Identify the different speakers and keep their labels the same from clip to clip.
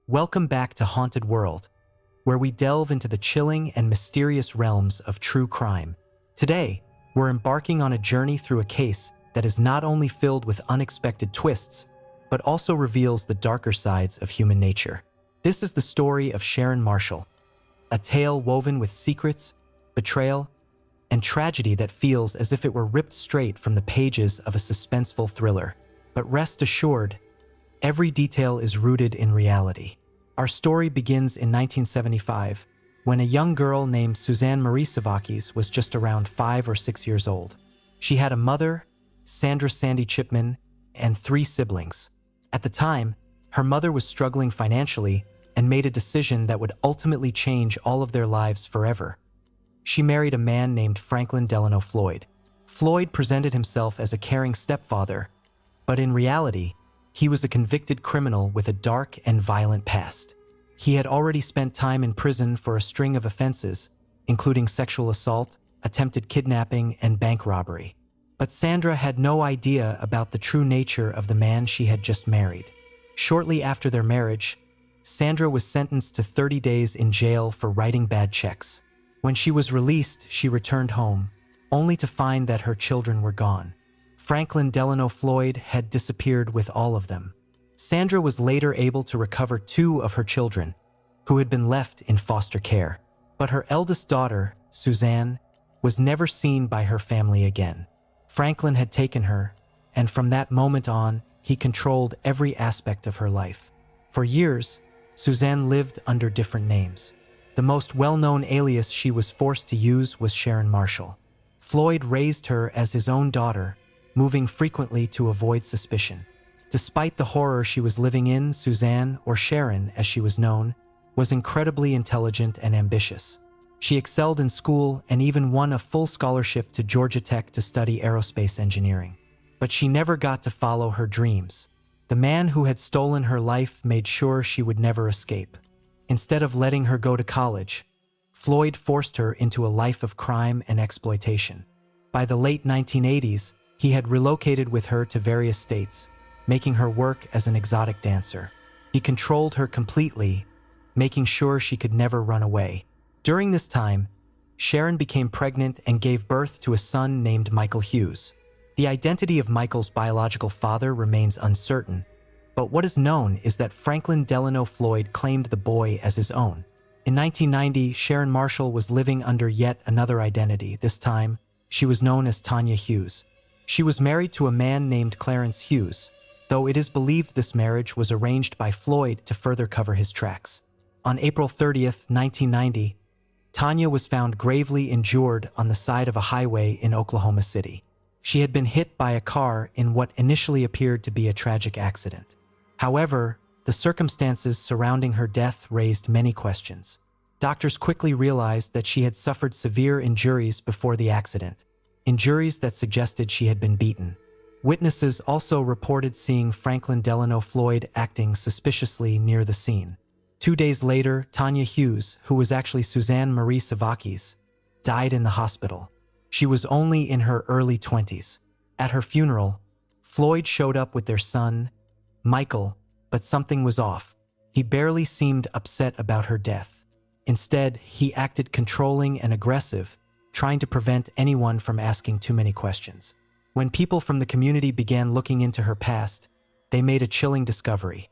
Speaker 1: Welcome back to Haunted World, where we delve into the chilling and mysterious realms of true crime. Today, we're embarking on a journey through a case that is not only filled with unexpected twists, but also reveals the darker sides of human nature. This is the story of Sharon Marshall, a tale woven with secrets, betrayal, and tragedy that feels as if it were ripped straight from the pages of a suspenseful thriller. But rest assured, every detail is rooted in reality. Our story begins in 1975, when a young girl named Suzanne Marie Savakis was just around 5 or 6 years old. She had a mother, Sandra Sandy Chipman, and 3 siblings. At the time, her mother was struggling financially and made a decision that would ultimately change all of their lives forever. She married a man named Franklin Delano Floyd. Floyd presented himself as a caring stepfather, but in reality, he was a convicted criminal with a dark and violent past. He had already spent time in prison for a string of offenses, including sexual assault, attempted kidnapping, and bank robbery. But Sandra had no idea about the true nature of the man she had just married. Shortly after their marriage, Sandra was sentenced to 30 days in jail for writing bad checks. When she was released, she returned home, only to find that her children were gone. Franklin Delano Floyd had disappeared with all of them. Sandra was later able to recover 2 of her children, who had been left in foster care. But her eldest daughter, Suzanne, was never seen by her family again. Franklin had taken her, and from that moment on, he controlled every aspect of her life. For years, Suzanne lived under different names. The most well-known alias she was forced to use was Sharon Marshall. Floyd raised her as his own daughter, moving frequently to avoid suspicion. Despite the horror she was living in, Suzanne, or Sharon as she was known, was incredibly intelligent and ambitious. She excelled in school and even won a full scholarship to Georgia Tech to study aerospace engineering. But she never got to follow her dreams. The man who had stolen her life made sure she would never escape. Instead of letting her go to college, Floyd forced her into a life of crime and exploitation. By the late 1980s, he had relocated with her to various states, making her work as an exotic dancer. He controlled her completely, making sure she could never run away. During this time, Sharon became pregnant and gave birth to a son named Michael Hughes. The identity of Michael's biological father remains uncertain, but what is known is that Franklin Delano Floyd claimed the boy as his own. In 1990, Sharon Marshall was living under yet another identity. This time, she was known as Tanya Hughes. She was married to a man named Clarence Hughes, though it is believed this marriage was arranged by Floyd to further cover his tracks. On April 30th, 1990, Tanya was found gravely injured on the side of a highway in Oklahoma City. She had been hit by a car in what initially appeared to be a tragic accident. However, the circumstances surrounding her death raised many questions. Doctors quickly realized that she had suffered severe injuries before the accident, injuries that suggested she had been beaten. Witnesses also reported seeing Franklin Delano Floyd acting suspiciously near the scene. 2 days later, Tanya Hughes, who was actually Suzanne Marie Savakis, died in the hospital. She was only in her early 20s. At her funeral, Floyd showed up with their son, Michael, but something was off. He barely seemed upset about her death. Instead, he acted controlling and aggressive, trying to prevent anyone from asking too many questions. When people from the community began looking into her past, they made a chilling discovery.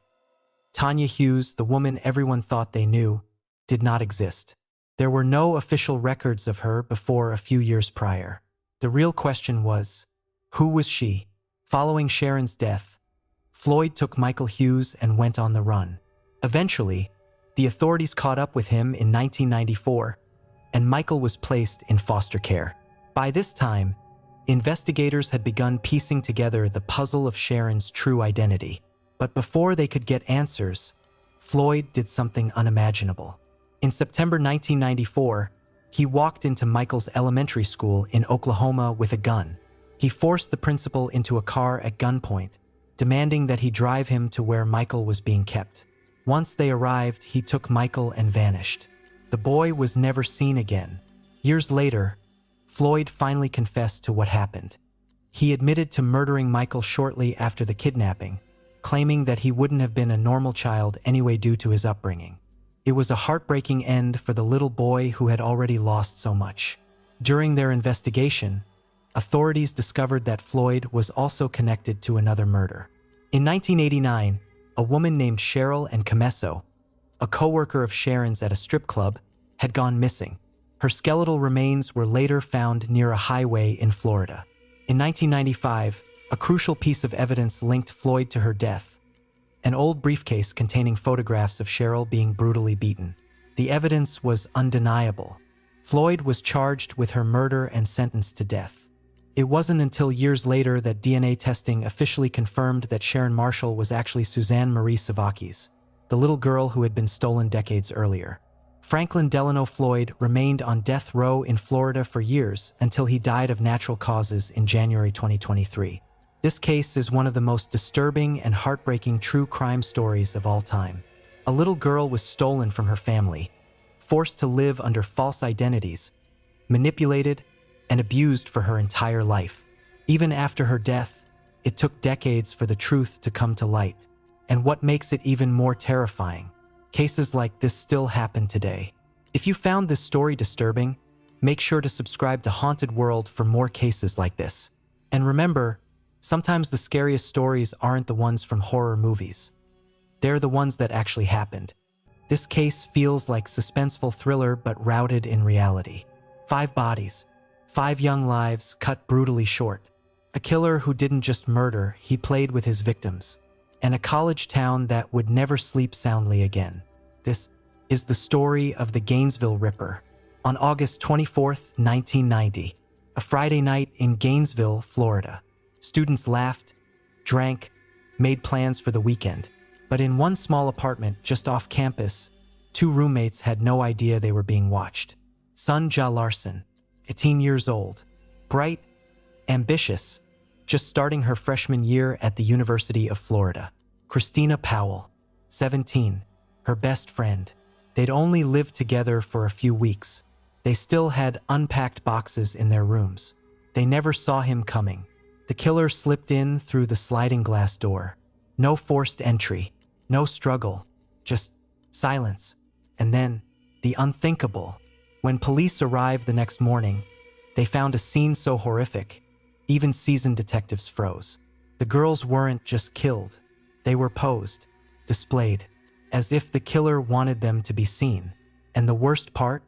Speaker 1: Tanya Hughes, the woman everyone thought they knew, did not exist. There were no official records of her before a few years prior. The real question was, who was she? Following Sharon's death, Floyd took Michael Hughes and went on the run. Eventually, the authorities caught up with him in 1994, and Michael was placed in foster care. By this time, investigators had begun piecing together the puzzle of Sharon's true identity. But before they could get answers, Floyd did something unimaginable. In September 1994, he walked into Michael's elementary school in Oklahoma with a gun. He forced the principal into a car at gunpoint, demanding that he drive him to where Michael was being kept. Once they arrived, he took Michael and vanished. The boy was never seen again. Years later, Floyd finally confessed to what happened. He admitted to murdering Michael shortly after the kidnapping, claiming that he wouldn't have been a normal child anyway due to his upbringing. It was a heartbreaking end for the little boy who had already lost so much. During their investigation, authorities discovered that Floyd was also connected to another murder. In 1989, a woman named Cheryl Encomesso, a co-worker of Sharon's at a strip club, had gone missing. Her skeletal remains were later found near a highway in Florida. In 1995, a crucial piece of evidence linked Floyd to her death: an old briefcase containing photographs of Cheryl being brutally beaten. The evidence was undeniable. Floyd was charged with her murder and sentenced to death. It wasn't until years later that DNA testing officially confirmed that Sharon Marshall was actually Suzanne Marie Savakis, the little girl who had been stolen decades earlier. Franklin Delano Floyd remained on death row in Florida for years until he died of natural causes in January 2023. This case is one of the most disturbing and heartbreaking true crime stories of all time. A little girl was stolen from her family, forced to live under false identities, manipulated, and abused for her entire life. Even after her death, it took decades for the truth to come to light. And what makes it even more terrifying, cases like this still happen today. If you found this story disturbing, make sure to subscribe to Haunted World for more cases like this. And remember, sometimes the scariest stories aren't the ones from horror movies. They're the ones that actually happened. This case feels like suspenseful thriller but rooted in reality. 5 bodies, 5 young lives cut brutally short. A killer who didn't just murder, he played with his victims. And a college town that would never sleep soundly again. This is the story of the Gainesville Ripper. On August 24, 1990, a Friday night in Gainesville, Florida, students laughed, drank, made plans for the weekend. But in one small apartment just off campus, 2 roommates had no idea they were being watched. Sunja Larson, 18 years old, bright, ambitious, just starting her freshman year at the University of Florida. Christina Powell, 17, her best friend. They'd only lived together for a few weeks. They still had unpacked boxes in their rooms. They never saw him coming. The killer slipped in through the sliding glass door. No forced entry, no struggle, just silence. And then, the unthinkable. When police arrived the next morning, they found a scene so horrific, even seasoned detectives froze. The girls weren't just killed. They were posed, displayed, as if the killer wanted them to be seen. And the worst part?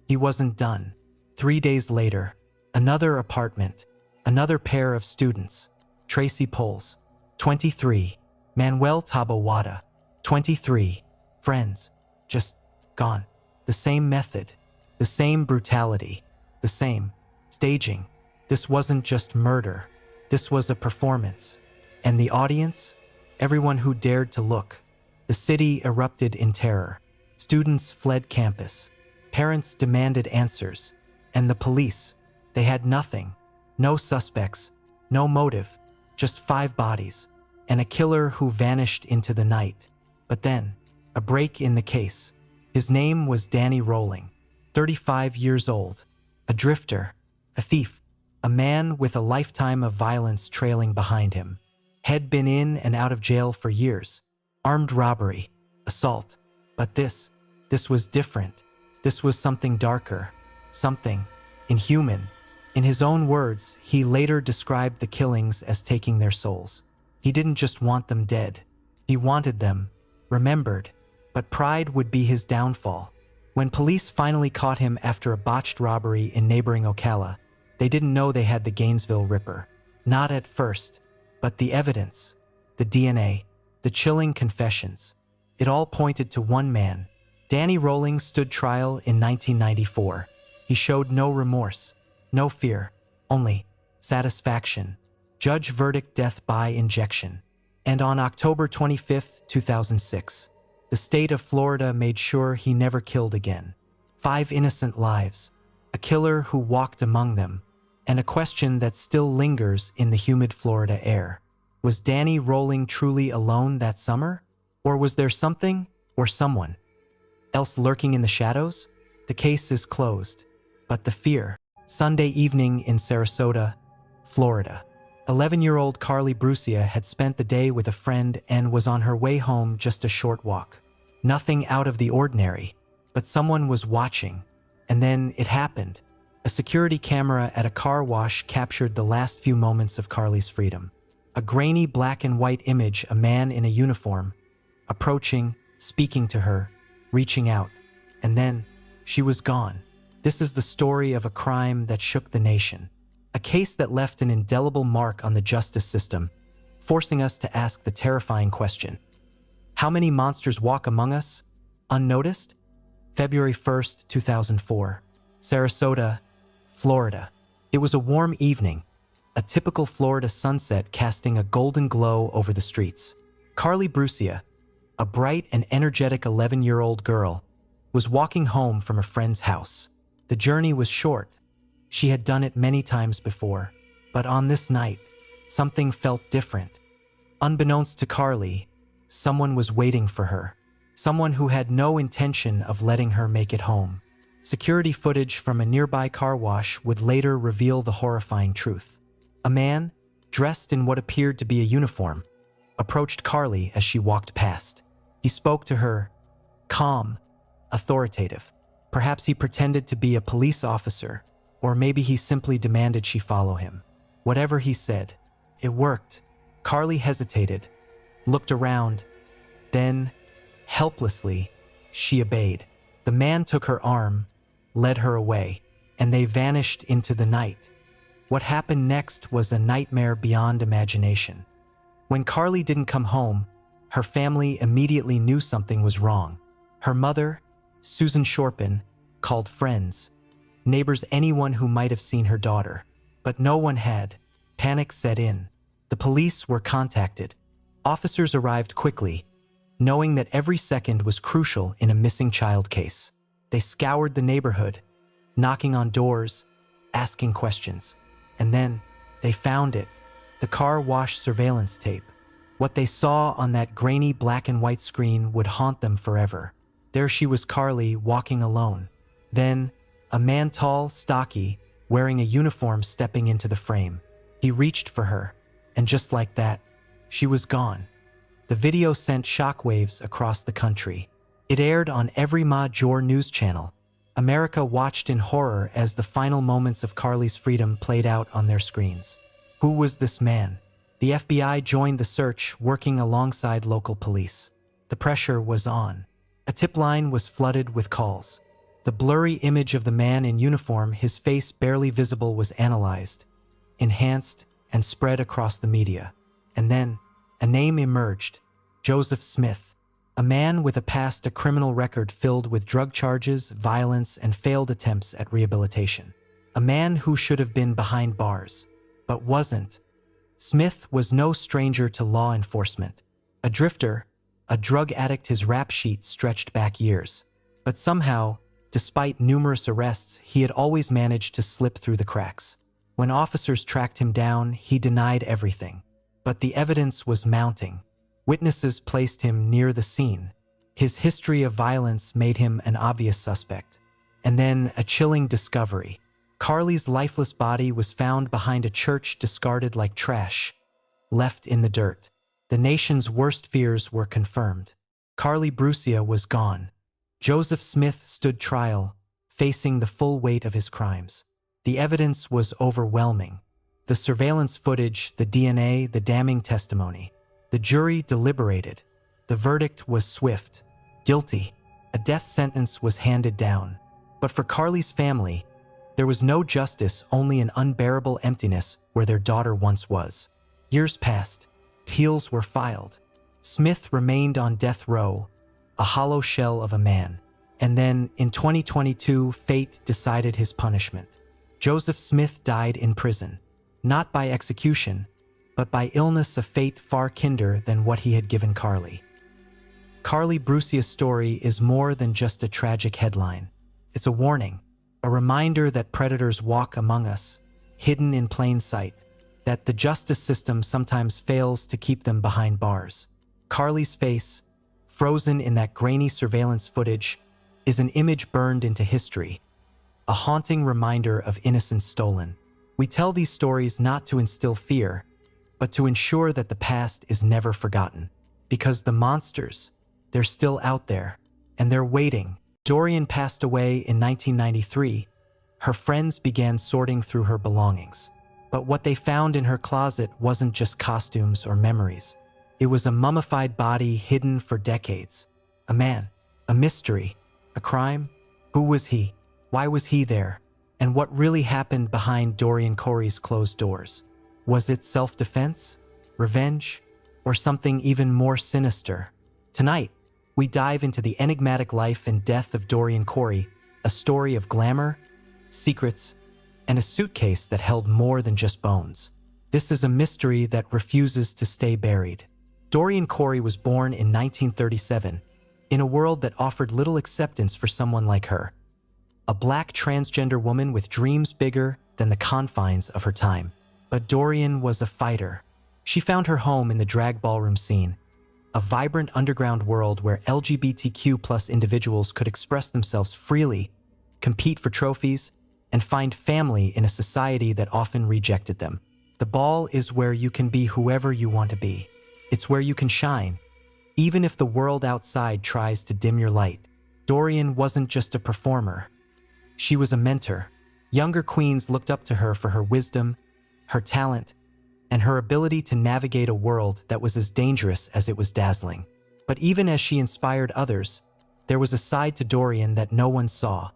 Speaker 1: He wasn't done. 3 days later, another apartment, another pair of students. Tracy Poles, 23, Manuel Tabawada, 23, friends, just gone. The same method, the same brutality, the same staging. This wasn't just murder. This was a performance. And the audience? Everyone who dared to look. The city erupted in terror. Students fled campus. Parents demanded answers. And the police, they had nothing. No suspects, no motive, just 5 bodies, and a killer who vanished into the night. But then, a break in the case. His name was Danny Rolling, 35 years old, a drifter, a thief, a man with a lifetime of violence trailing behind him. Had been in and out of jail for years. Armed robbery, assault. But this was different. This was something darker, something inhuman. In his own words, he later described the killings as taking their souls. He didn't just want them dead. He wanted them remembered. But pride would be his downfall. When police finally caught him after a botched robbery in neighboring Ocala, they didn't know they had the Gainesville Ripper. Not at first, but the evidence, the DNA, the chilling confessions, it all pointed to one man. Danny Rolling stood trial in 1994. He showed no remorse, no fear, only satisfaction. Judge verdict death by injection. And on October 25, 2006, the state of Florida made sure he never killed again. 5 innocent lives, a killer who walked among them, and a question that still lingers in the humid Florida air. Was Danny Rolling truly alone that summer? Or was there something, or someone, else lurking in the shadows? The case is closed. But the fear. Sunday evening in Sarasota, Florida. 11-year-old Carly Brucia had spent the day with a friend and was on her way home, just a short walk. Nothing out of the ordinary, but someone was watching. And then it happened. A security camera at a car wash captured the last few moments of Carly's freedom. A grainy black and white image, a man in a uniform, approaching, speaking to her, reaching out. And then, she was gone. This is the story of a crime that shook the nation. A case that left an indelible mark on the justice system, forcing us to ask the terrifying question: how many monsters walk among us, unnoticed? February 1st, 2004. Sarasota, Florida. It was a warm evening, a typical Florida sunset casting a golden glow over the streets. Carly Brucia, a bright and energetic 11-year-old girl, was walking home from a friend's house. The journey was short. She had done it many times before, but on this night, something felt different. Unbeknownst to Carly, someone was waiting for her. Someone who had no intention of letting her make it home. Security footage from a nearby car wash would later reveal the horrifying truth. A man, dressed in what appeared to be a uniform, approached Carly as she walked past. He spoke to her, calm, authoritative. Perhaps he pretended to be a police officer, or maybe he simply demanded she follow him. Whatever he said, it worked. Carly hesitated, looked around, then, helplessly, she obeyed. The man took her arm, led her away, and they vanished into the night. What happened next was a nightmare beyond imagination. When Carly didn't come home, her family immediately knew something was wrong. Her mother, Susan Shorpen, called friends, neighbors, anyone who might have seen her daughter. But no one had. Panic set in. The police were contacted. Officers arrived quickly, knowing that every second was crucial in a missing child case. They scoured the neighborhood, knocking on doors, asking questions. And then, they found it. The car wash surveillance tape. What they saw on that grainy black and white screen would haunt them forever. There she was, Carly, walking alone. Then, a man, tall, stocky, wearing a uniform, stepping into the frame. He reached for her, and just like that, she was gone. The video sent shockwaves across the country. It aired on every major news channel. America watched in horror as the final moments of Carly's freedom played out on their screens. Who was this man? The FBI joined the search, working alongside local police. The pressure was on. A tip line was flooded with calls. The blurry image of the man in uniform, his face barely visible, was analyzed, enhanced, and spread across the media. And then, a name emerged: Joseph Smith, a man with a past, a criminal record filled with drug charges, violence, and failed attempts at rehabilitation. A man who should have been behind bars, but wasn't. Smith was no stranger to law enforcement. A drifter, a drug addict, his rap sheet stretched back years. But somehow, despite numerous arrests, he had always managed to slip through the cracks. When officers tracked him down, he denied everything. But the evidence was mounting. Witnesses placed him near the scene. His history of violence made him an obvious suspect. And then a chilling discovery. Carly's lifeless body was found behind a church, discarded like trash, left in the dirt. The nation's worst fears were confirmed. Carly Brucia was gone. Joseph Smith stood trial, facing the full weight of his crimes. The evidence was overwhelming. The surveillance footage, the DNA, the damning testimony. The jury deliberated. The verdict was swift. Guilty. A death sentence was handed down. But for Carly's family, there was no justice, only an unbearable emptiness where their daughter once was. Years passed. Appeals were filed. Smith remained on death row, a hollow shell of a man. And then, in 2022, fate decided his punishment. Joseph Smith died in prison, not by execution, but by illness, a fate far kinder than what he had given Carly. Carly Brucia's story is more than just a tragic headline. It's a warning, a reminder that predators walk among us, hidden in plain sight, that the justice system sometimes fails to keep them behind bars. Carly's face, frozen in that grainy surveillance footage, is an image burned into history, a haunting reminder of innocence stolen. We tell these stories not to instill fear, but to ensure that the past is never forgotten. Because the monsters, they're still out there, and they're waiting. Dorian passed away in 1993. Her friends began sorting through her belongings. But what they found in her closet wasn't just costumes or memories. It was a mummified body hidden for decades. A man, a mystery, a crime. Who was he? Why was he there? And what really happened behind Dorian Corey's closed doors? Was it self-defense, revenge, or something even more sinister? Tonight, we dive into the enigmatic life and death of Dorian Corey, a story of glamour, secrets, and a suitcase that held more than just bones. This is a mystery that refuses to stay buried. Dorian Corey was born in 1937, in a world that offered little acceptance for someone like her. A black transgender woman with dreams bigger than the confines of her time. But Dorian was a fighter. She found her home in the drag ballroom scene, a vibrant underground world where LGBTQ+ individuals could express themselves freely, compete for trophies, and find family in a society that often rejected them. The ball is where you can be whoever you want to be. It's where you can shine, even if the world outside tries to dim your light. Dorian wasn't just a performer. She was a mentor. Younger queens looked up to her for her wisdom, her talent, and her ability to navigate a world that was as dangerous as it was dazzling. But even as she inspired others, there was a side to Dorian that no one saw,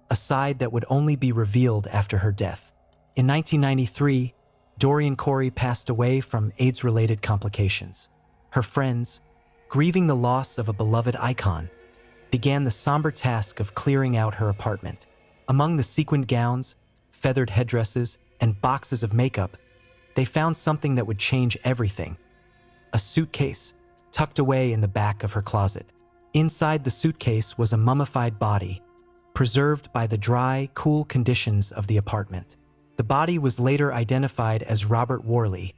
Speaker 1: a side that would only be revealed after her death. In 1993, Dorian Corey passed away from AIDS-related complications. Her friends, grieving the loss of a beloved icon, began the somber task of clearing out her apartment. Among the sequined gowns, feathered headdresses, and boxes of makeup, they found something that would change everything. A suitcase tucked away in the back of her closet. Inside the suitcase was a mummified body, preserved by the dry, cool conditions of the apartment. The body was later identified as Robert Worley,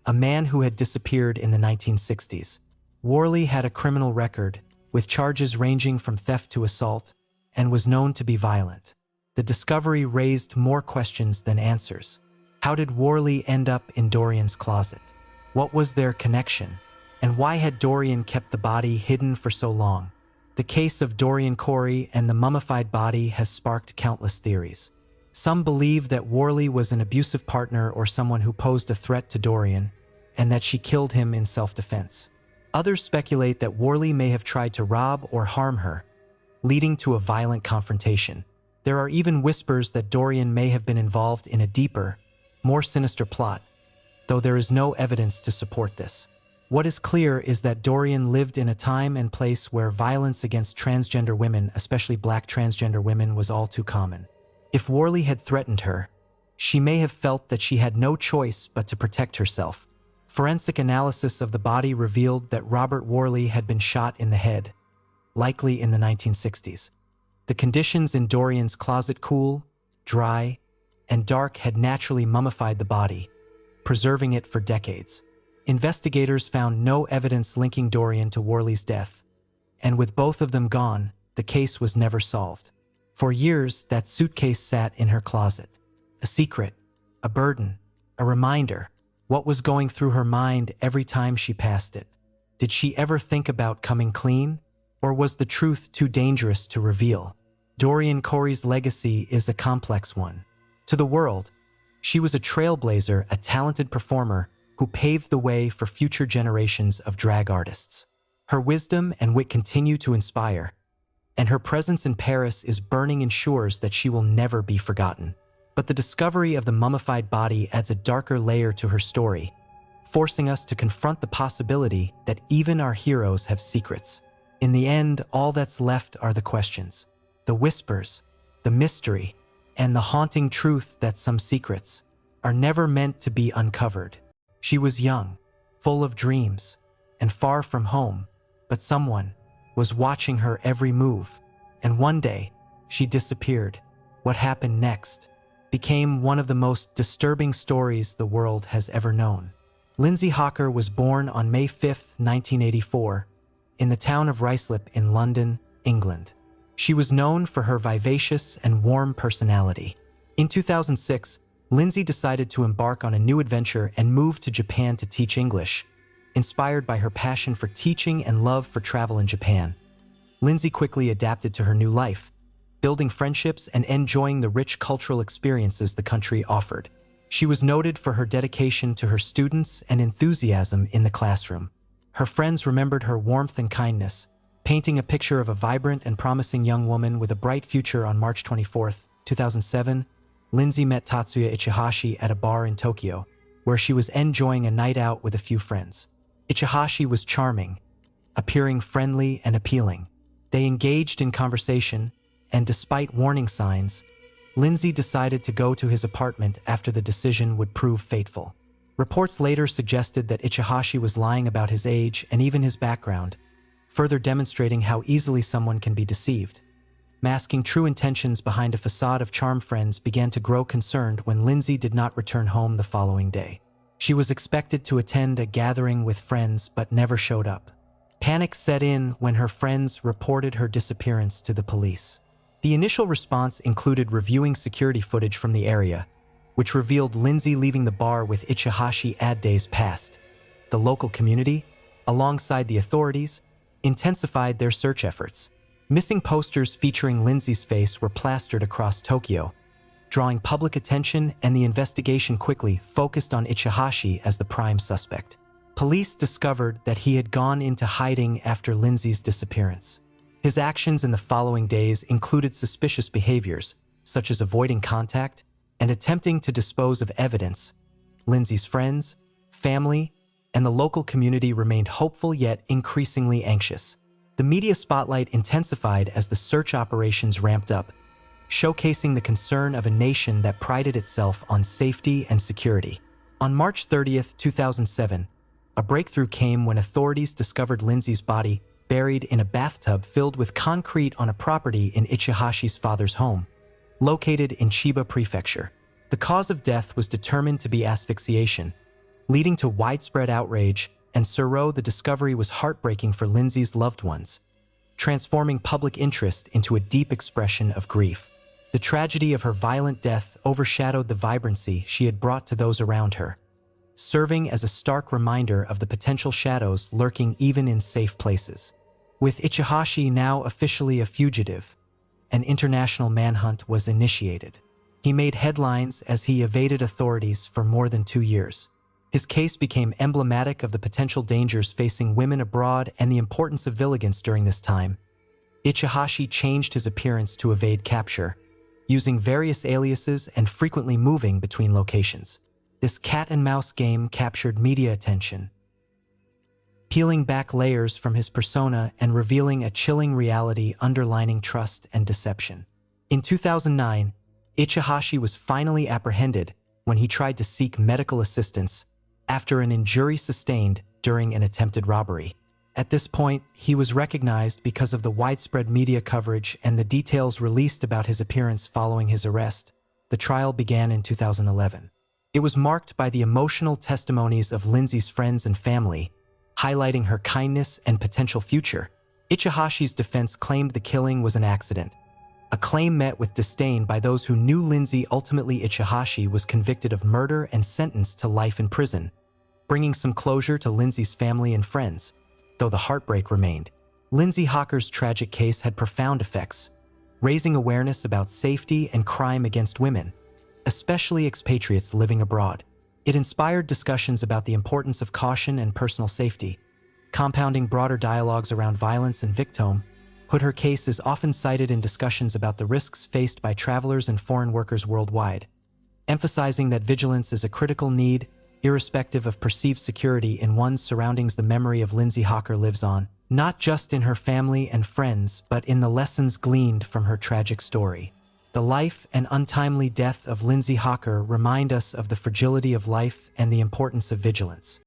Speaker 1: a man who had disappeared in the 1960s. Worley had a criminal record, with charges ranging from theft to assault, and was known to be violent. The discovery raised more questions than answers. How did Worley end up in Dorian's closet? What was their connection? And why had Dorian kept the body hidden for so long? The case of Dorian Corey and the mummified body has sparked countless theories. Some believe that Worley was an abusive partner or someone who posed a threat to Dorian, and that she killed him in self-defense. Others speculate that Worley may have tried to rob or harm her, leading to a violent confrontation. There are even whispers that Dorian may have been involved in a deeper, more sinister plot, though there is no evidence to support this. What is clear is that Dorian lived in a time and place where violence against transgender women, especially black transgender women, was all too common. If Worley had threatened her, she may have felt that she had no choice but to protect herself. Forensic analysis of the body revealed that Robert Worley had been shot in the head, likely in the 1960s. The conditions in Dorian's closet, cool, dry, and dark, had naturally mummified the body, preserving it for decades. Investigators found no evidence linking Dorian to Worley's death, and with both of them gone, the case was never solved. For years, that suitcase sat in her closet, a secret, a burden, a reminder. What was going through her mind every time she passed it? Did she ever think about coming clean? Or was the truth too dangerous to reveal? Dorian Corey's legacy is a complex one. To the world, she was a trailblazer, a talented performer who paved the way for future generations of drag artists. Her wisdom and wit continue to inspire, and her presence in Paris is burning ensures that she will never be forgotten. But the discovery of the mummified body adds a darker layer to her story, forcing us to confront the possibility that even our heroes have secrets. In the end, all that's left are the questions, the whispers, the mystery, and the haunting truth that some secrets are never meant to be uncovered. She was young, full of dreams, and far from home, but someone was watching her every move, and one day, she disappeared. What happened next became one of the most disturbing stories the world has ever known. Lindsay Hawker was born on May 5, 1984, in the town of Ruislip in London, England. She was known for her vivacious and warm personality. In 2006, Lindsay decided to embark on a new adventure and moved to Japan to teach English. Inspired by her passion for teaching and love for travel in Japan, Lindsay quickly adapted to her new life, building friendships and enjoying the rich cultural experiences the country offered. She was noted for her dedication to her students and enthusiasm in the classroom. Her friends remembered her warmth and kindness, painting a picture of a vibrant and promising young woman with a bright future. On March 24, 2007, Lindsay met Tatsuya Ichihashi at a bar in Tokyo, where she was enjoying a night out with a few friends. Ichihashi was charming, appearing friendly and appealing. They engaged in conversation, and despite warning signs, Lindsay decided to go to his apartment after the decision would prove fateful. Reports later suggested that Ichihashi was lying about his age and even his background, further demonstrating how easily someone can be deceived. Masking true intentions behind a facade of charm, friends began to grow concerned when Lindsay did not return home the following day. She was expected to attend a gathering with friends but never showed up. Panic set in when her friends reported her disappearance to the police. The initial response included reviewing security footage from the area, which revealed Lindsay leaving the bar with Ichihashi days past. The local community, alongside the authorities, intensified their search efforts. Missing posters featuring Lindsay's face were plastered across Tokyo, drawing public attention, and the investigation quickly focused on Ichihashi as the prime suspect. Police discovered that he had gone into hiding after Lindsay's disappearance. His actions in the following days included suspicious behaviors, such as avoiding contact and attempting to dispose of evidence. Lindsay's friends, family, and the local community remained hopeful yet increasingly anxious. The media spotlight intensified as the search operations ramped up, showcasing the concern of a nation that prided itself on safety and security. On March 30, 2007, a breakthrough came when authorities discovered Lindsay's body buried in a bathtub filled with concrete on a property in Ichihashi's father's home, located in Chiba Prefecture. The cause of death was determined to be asphyxiation, leading to widespread outrage, and the discovery was heartbreaking for Lindsay's loved ones, transforming public interest into a deep expression of grief. The tragedy of her violent death overshadowed the vibrancy she had brought to those around her, serving as a stark reminder of the potential shadows lurking even in safe places. With Ichihashi now officially a fugitive, an international manhunt was initiated. He made headlines as he evaded authorities for more than 2 years. His case became emblematic of the potential dangers facing women abroad and the importance of vigilance during this time. Ichihashi changed his appearance to evade capture, using various aliases and frequently moving between locations. This cat-and-mouse game captured media attention, peeling back layers from his persona and revealing a chilling reality underlining trust and deception. In 2009, Ichihashi was finally apprehended when he tried to seek medical assistance after an injury sustained during an attempted robbery. At this point, he was recognized because of the widespread media coverage and the details released about his appearance following his arrest. The trial began in 2011. It was marked by the emotional testimonies of Lindsay's friends and family, highlighting her kindness and potential future. Ichihashi's defense claimed the killing was an accident, a claim met with disdain by those who knew Lindsay. Ultimately, Ichihashi was convicted of murder and sentenced to life in prison, bringing some closure to Lindsay's family and friends. Though the heartbreak remained, Lindsay Hocker's tragic case had profound effects, raising awareness about safety and crime against women, especially expatriates living abroad. It inspired discussions about the importance of caution and personal safety, compounding broader dialogues around violence and victim. Her case is often cited in discussions about the risks faced by travelers and foreign workers worldwide, emphasizing that vigilance is a critical need, irrespective of perceived security in one's surroundings. The memory of Lindsay Hocker lives on, not just in her family and friends, but in the lessons gleaned from her tragic story. The life and untimely death of Lindsay Hocker remind us of the fragility of life and the importance of vigilance.